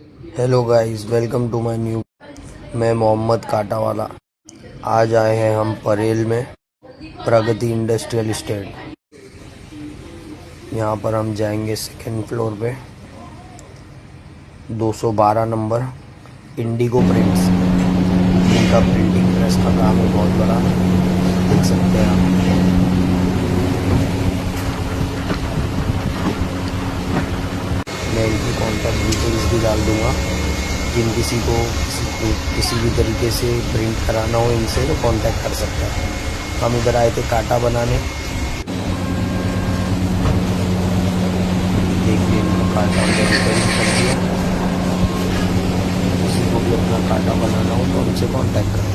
Hello guys, welcome to my new. मैं मोहम्मद काटावाला। आज आए हैं हम परेल में प्रगति इंडस्ट्रियल इस्टेट। यहाँ पर हम जाएंगे सेकंड फ्लोर पे 212 नंबर इंडिगो प्रिंट्स। इनका प्रिंटिंग प्रेस का काम है बहुत बड़ा, देख सकते हैं आप। मैं इनकी कॉन्टैक्ट डिटेल्स भी डाल दूँगा। जिन किसी को किसी भी तरीके से प्रिंट कराना हो इनसे तो कांटेक्ट कर सकता है। हम इधर आए थे काटा बनाने। देखिए इनका काटा हमने रिपेयरिंग कर दिया। किसी को भी अपना काटा बनाना हो तो हमसे कांटेक्ट करें।